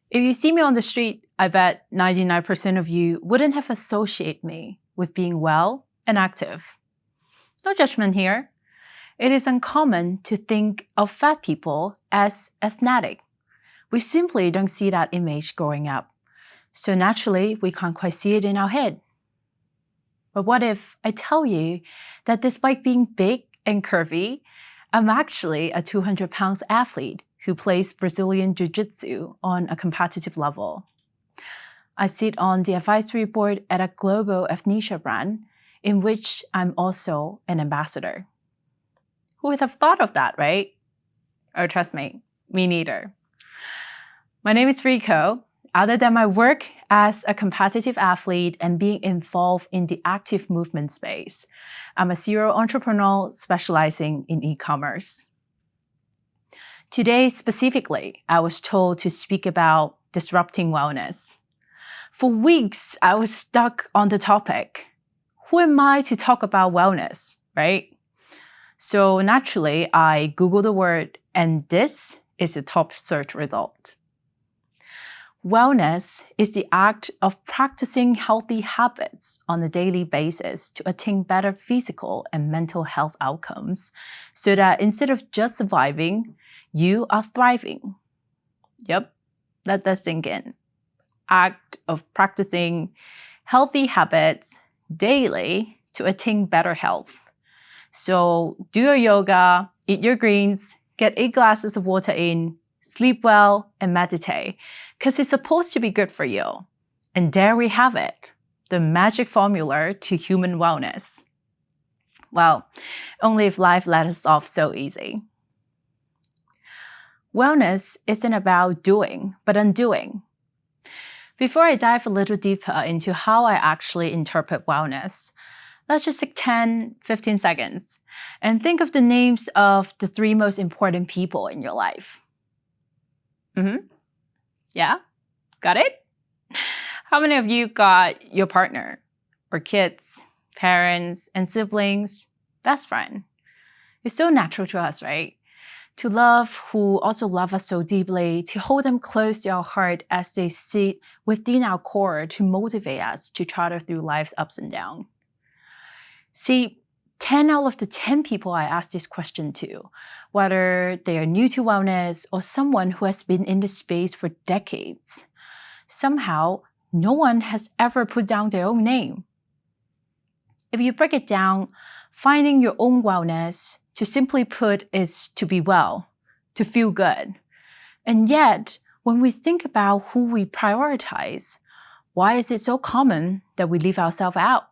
If you see me on the street, I bet 99% of you wouldn't have associated me with being well and active. No judgment here. It is uncommon to think of fat people as athletic. We simply don't see that image growing up. So naturally, we can't quite see it in our head. But what if I tell you that despite being big and curvy, I'm actually a 200 pounds athlete who plays Brazilian Jiu-Jitsu on a competitive level. I sit on the advisory board at a global athleisure brand in which I'm also an ambassador. Who would have thought of that, right? Oh, trust me neither. My name is Rico. Other than my work as a competitive athlete and being involved in the active movement space, I'm a serial entrepreneur specializing in e-commerce. Today, specifically, I was told to speak about disrupting wellness. For weeks, I was stuck on the topic. Who am I to talk about wellness, right? So naturally, I Googled the word, and this is the top search result. Wellness is the act of practicing healthy habits on a daily basis to attain better physical and mental health outcomes so that instead of just surviving, you are thriving. Yep, let that sink in. Act of practicing healthy habits daily to attain better health. So do your yoga, eat your greens, get 8 glasses of water in, sleep well, and meditate, because it's supposed to be good for you. And there we have it, the magic formula to human wellness. Well, only if life let us off so easy. Wellness isn't about doing, but undoing. Before I dive a little deeper into how I actually interpret wellness, let's just take 10-15 seconds and think of the names of the 3 most important people in your life. Yeah? Got it? How many of you got your partner, or kids, parents, and siblings, best friend? It's so natural to us, right? To love who also love us so deeply, to hold them close to our heart as they sit within our core to motivate us to charter through life's ups and downs. See, 10 out of the 10 people I asked this question to, whether they are new to wellness or someone who has been in this space for decades, somehow no one has ever put down their own name. If you break it down, finding your own wellness, to simply put, is to be well, to feel good. And yet, when we think about who we prioritize, why is it so common that we leave ourselves out?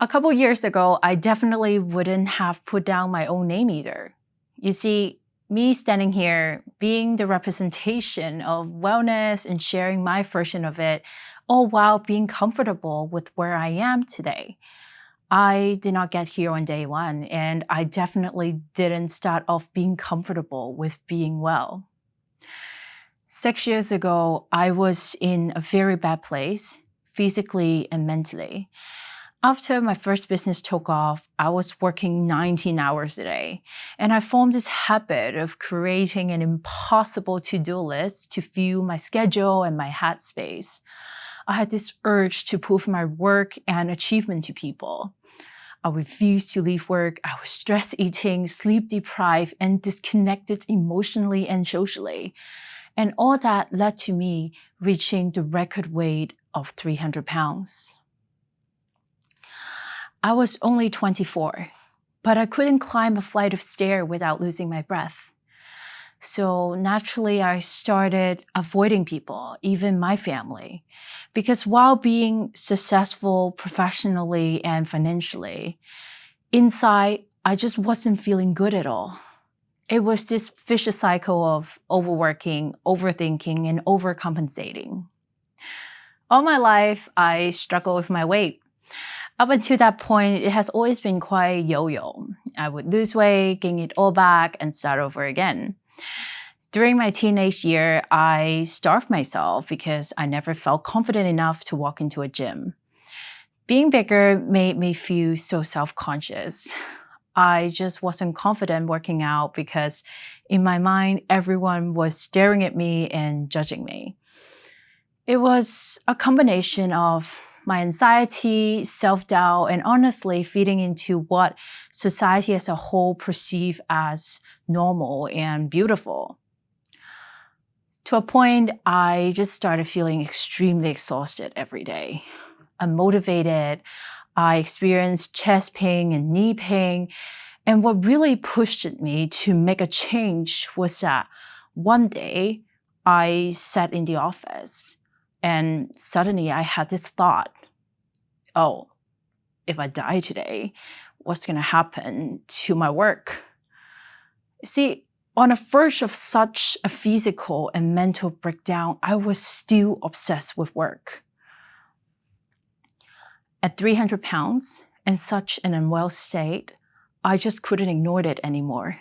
A couple years ago, I definitely wouldn't have put down my own name either. You see, me standing here, being the representation of wellness and sharing my version of it, all while being comfortable with where I am today. I did not get here on day one, and I definitely didn't start off being comfortable with being well. 6 years ago, I was in a very bad place, physically and mentally. After my first business took off, I was working 19 hours a day, and I formed this habit of creating an impossible to-do list to fuel my schedule and my headspace. I had this urge to prove my work and achievement to people. I refused to leave work. I was stress eating, sleep deprived, and disconnected emotionally and socially. And all that led to me reaching the record weight of 300 pounds. I was only 24, but I couldn't climb a flight of stairs without losing my breath. So naturally, I started avoiding people, even my family, because while being successful professionally and financially, inside, I just wasn't feeling good at all. It was this vicious cycle of overworking, overthinking, and overcompensating. All my life, I struggled with my weight. Up until that point, it has always been quite yo-yo. I would lose weight, gain it all back, and start over again. During my teenage year, I starved myself because I never felt confident enough to walk into a gym. Being bigger made me feel so self-conscious. I just wasn't confident working out because in my mind, everyone was staring at me and judging me. It was a combination of my anxiety, self-doubt, and honestly feeding into what society as a whole perceive as normal and beautiful. To a point, I just started feeling extremely exhausted every day. Unmotivated, I experienced chest pain and knee pain. And what really pushed me to make a change was that one day I sat in the office and suddenly I had this thought, oh, if I die today, what's going to happen to my work? See, on the verge of such a physical and mental breakdown, I was still obsessed with work. At 300 pounds, in such an unwell state, I just couldn't ignore it anymore.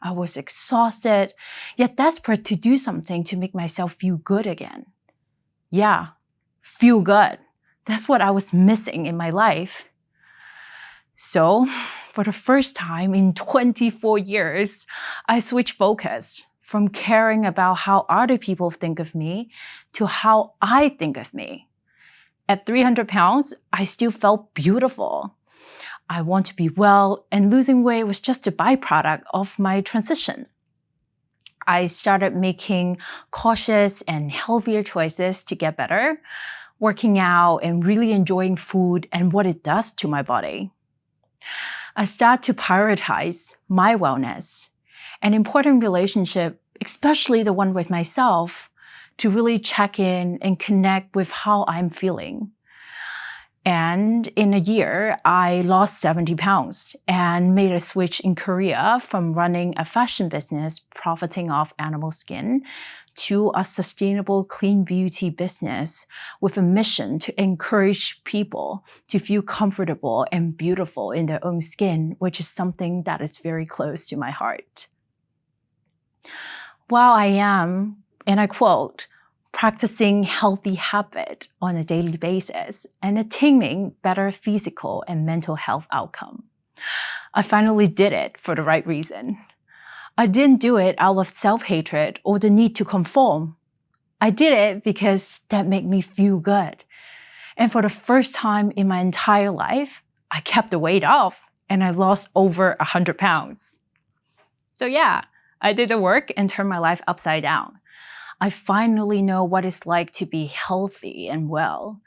I was exhausted, yet desperate to do something to make myself feel good again. Yeah, feel good. That's what I was missing in my life. So, for the first time in 24 years, I switched focus from caring about how other people think of me to how I think of me. At 300 pounds, I still felt beautiful. I want to be well, and losing weight was just a byproduct of my transition. I started making cautious and healthier choices to get better, working out and really enjoying food and what it does to my body. I started to prioritize my wellness, an important relationship, especially the one with myself, to really check in and connect with how I'm feeling. And in a year, I lost 70 pounds and made a switch in Korea from running a fashion business profiting off animal skin to a sustainable clean beauty business with a mission to encourage people to feel comfortable and beautiful in their own skin, which is something that is very close to my heart. While I am, and I quote, practicing healthy habit on a daily basis and attaining better physical and mental health outcome, I finally did it for the right reason. I didn't do it out of self-hatred or the need to conform. I did it because that made me feel good. And for the first time in my entire life, I kept the weight off and I lost over 100 pounds. So yeah, I did the work and turned my life upside down. I finally know what it's like to be healthy and well.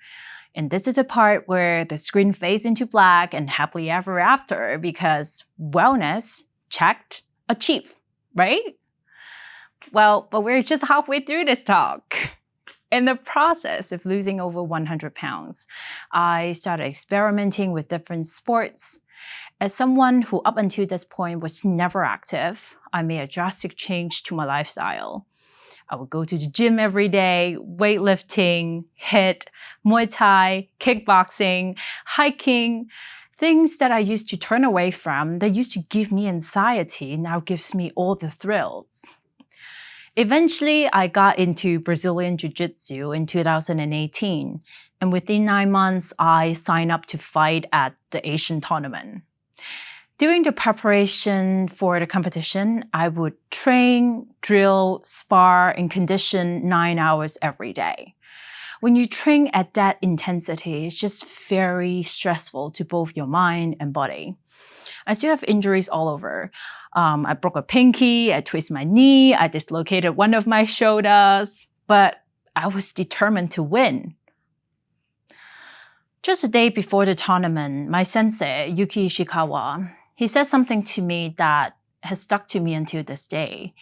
And this is the part where the screen fades into black and happily ever after because wellness, checked, achieved, right? Well, but we're just halfway through this talk. In the process of losing over 100 pounds, I started experimenting with different sports. As someone who up until this point was never active, I made a drastic change to my lifestyle. I would go to the gym every day, weightlifting, HIIT, Muay Thai, kickboxing, hiking, things that I used to turn away from that used to give me anxiety now gives me all the thrills. Eventually, I got into Brazilian Jiu-Jitsu in 2018, and within 9 months, I signed up to fight at the Asian tournament. During the preparation for the competition, I would train, drill, spar, and condition 9 hours every day. When you train at that intensity, it's just very stressful to both your mind and body. I still have injuries all over. I broke a pinky, I twisted my knee, I dislocated one of my shoulders, but I was determined to win. Just a day before the tournament, my sensei, Yuki Ishikawa, he said something to me that has stuck to me until this day.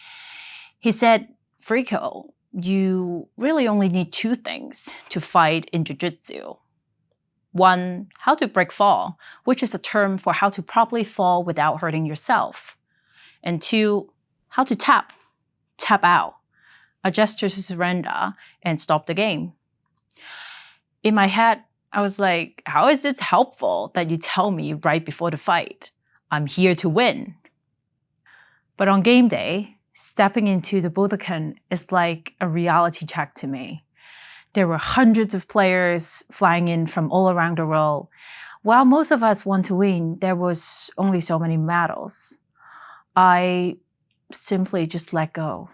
He said, Vriko, you really only need 2 things to fight in Jiu-Jitsu. 1, how to break fall, which is a term for how to properly fall without hurting yourself. And 2, how to tap out, a gesture to surrender and stop the game. In my head, I was like, how is this helpful that you tell me right before the fight? I'm here to win. But on game day, stepping into the Budokan is like a reality check to me. There were hundreds of players flying in from all around the world. While most of us want to win, there was only so many medals. I simply just let go.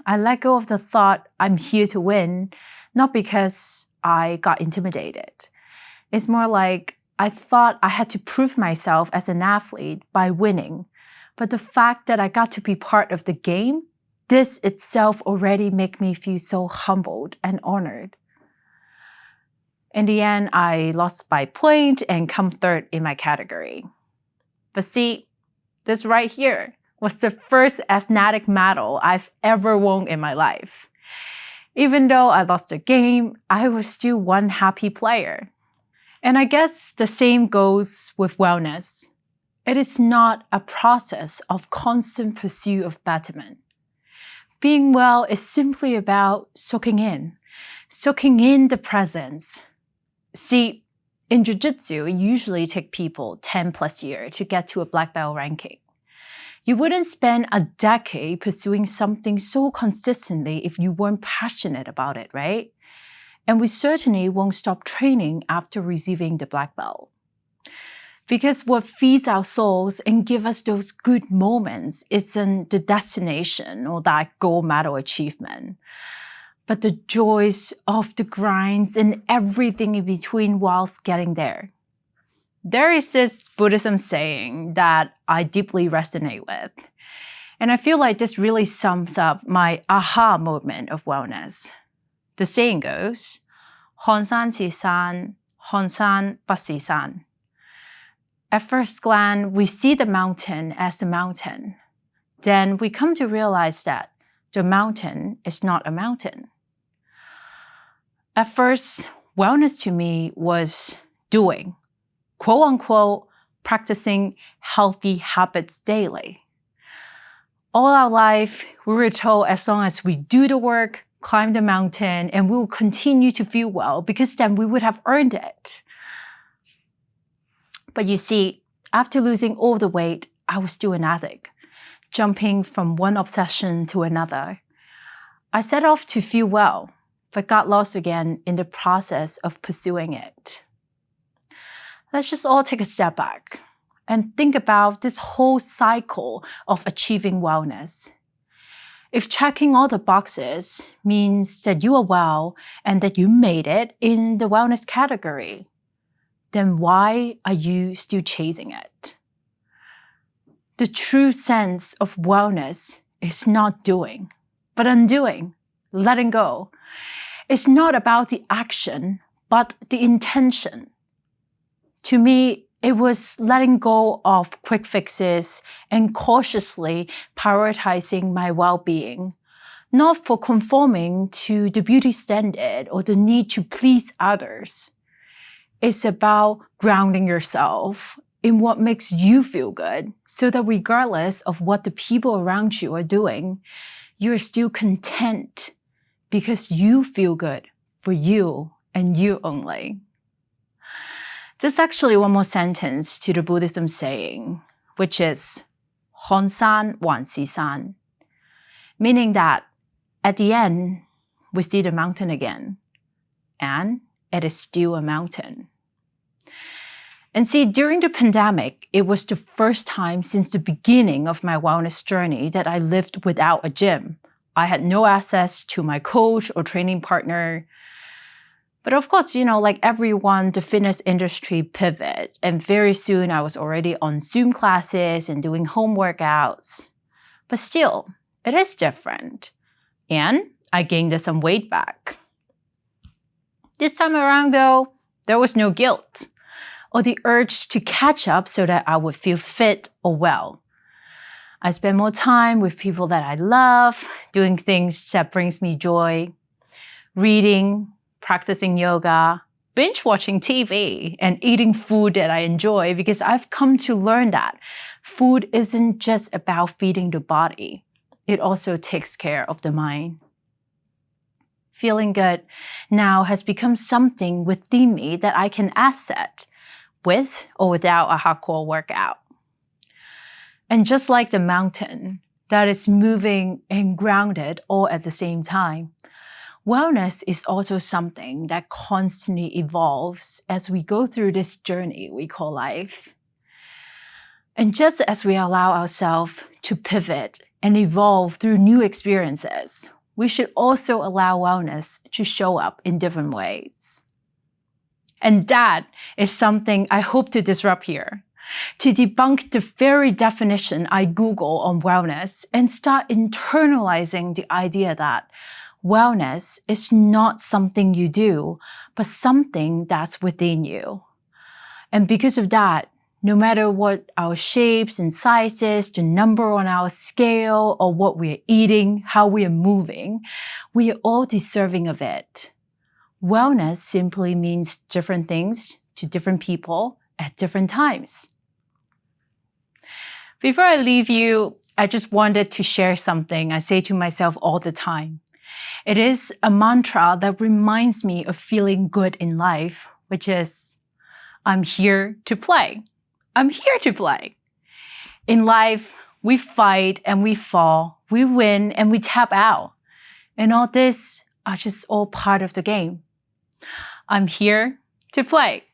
I let go of the thought I'm here to win, not because I got intimidated. It's more like I thought I had to prove myself as an athlete by winning. But the fact that I got to be part of the game, this itself already made me feel so humbled and honored. In the end, I lost by point and come third in my category. But see, this right here was the first athletic medal I've ever won in my life. Even though I lost the game, I was still one happy player. And I guess the same goes with wellness. It is not a process of constant pursuit of betterment. Being well is simply about soaking in the presence. See, in Jiu-Jitsu, it usually takes people 10 plus years to get to a black belt ranking. You wouldn't spend a decade pursuing something so consistently if you weren't passionate about it, right? And we certainly won't stop training after receiving the black belt. Because what feeds our souls and gives us those good moments isn't the destination or that gold medal achievement, but the joys of the grinds and everything in between whilst getting there. There is this Buddhism saying that I deeply resonate with. And I feel like this really sums up my aha moment of wellness. The saying goes, 看山是山,看山不是山. At first glance, we see the mountain as the mountain. Then we come to realize that the mountain is not a mountain. At first, wellness to me was doing, quote unquote, practicing healthy habits daily. All our life, we were told as long as we do the work, climb the mountain, and we will continue to feel well because then we would have earned it. But you see, after losing all the weight, I was still an addict, jumping from one obsession to another. I set off to feel well, but got lost again in the process of pursuing it. Let's just all take a step back and think about this whole cycle of achieving wellness. If checking all the boxes means that you are well and that you made it in the wellness category, then why are you still chasing it? The true sense of wellness is not doing, but undoing, letting go. It's not about the action, but the intention. To me, it was letting go of quick fixes and cautiously prioritizing my well-being, not for conforming to the beauty standard or the need to please others. It's about grounding yourself in what makes you feel good so that regardless of what the people around you are doing, you're still content because you feel good for you and you only. There's actually one more sentence to the Buddhism saying, which is 看山還是山, meaning that at the end, we see the mountain again, and it is still a mountain. And see, during the pandemic, it was the first time since the beginning of my wellness journey that I lived without a gym. I had no access to my coach or training partner. But of course, like everyone, the fitness industry pivoted. And very soon I was already on Zoom classes and doing home workouts. But still, it is different. And I gained some weight back. This time around though, there was no guilt or the urge to catch up so that I would feel fit or well. I spend more time with people that I love, doing things that brings me joy, reading, practicing yoga, binge watching TV, and eating food that I enjoy because I've come to learn that food isn't just about feeding the body. It also takes care of the mind. Feeling good now has become something within me that I can asset with or without a hardcore workout. And just like the mountain that is moving and grounded all at the same time, Wellness is also something that constantly evolves as we go through this journey we call life. And just as we allow ourselves to pivot and evolve through new experiences, we should also allow wellness to show up in different ways. And that is something I hope to disrupt here, to debunk the very definition I Google on wellness and start internalizing the idea that wellness is not something you do, but something that's within you. And because of that, no matter what our shapes and sizes, the number on our scale, or what we're eating, how we are moving, we are all deserving of it. Wellness simply means different things to different people at different times. Before I leave you, I just wanted to share something I say to myself all the time. It is a mantra that reminds me of feeling good in life, which is, I'm here to play. I'm here to play. In life, we fight and we fall, we win and we tap out. And all this are just all part of the game. I'm here to play.